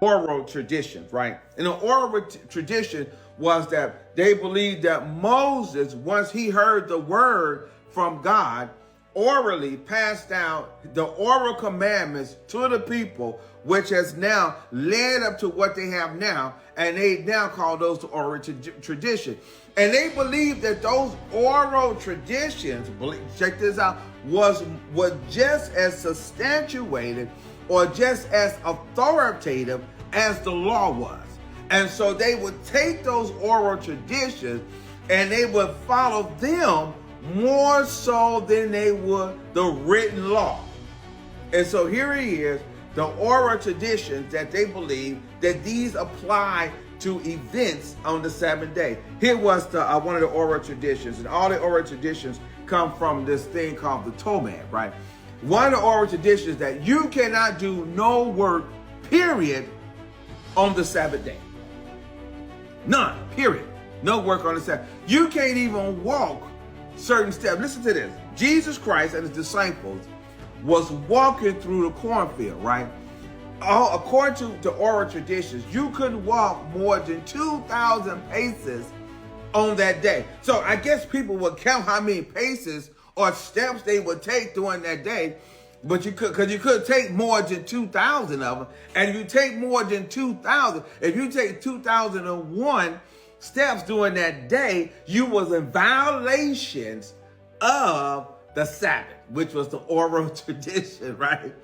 oral traditions, right? And the oral tradition was that they believed that Moses, once he heard the word from God, orally passed down the oral commandments to the people, which has now led up to what they have now, and they now call those the oral tradition. And they believe that those oral traditions, check this out, was just as substantiated or just as authoritative as the law was. And so they would take those oral traditions and they would follow them more so than they would the written law. And so here he is, the oral traditions that they believe that these apply to events on the Sabbath day. Here was the one of the oral traditions, and all the oral traditions come from this thing called the Talmud, right? One of the oral traditions that you cannot do no work, period, on the Sabbath day. None, period. No work on the Sabbath. You can't even walk certain steps. Listen to this. Jesus Christ and his disciples was walking through the cornfield, right? According to the oral traditions, you couldn't walk more than 2,000 paces on that day. So I guess people would count how many paces or steps they would take during that day, but you could take more than 2,000 of them. And if you take more than 2,000, if you take 2,001 steps during that day, you was in violations of the Sabbath, which was the oral tradition, right?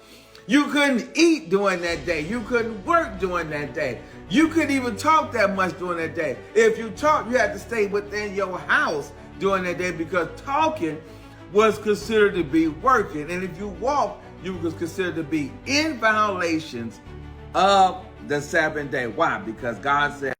You couldn't eat during that day. You couldn't work during that day. You couldn't even talk that much during that day. If you talked, you had to stay within your house during that day because talking was considered to be working. And if you walked, you was considered to be in violations of the Sabbath day. Why? Because God said,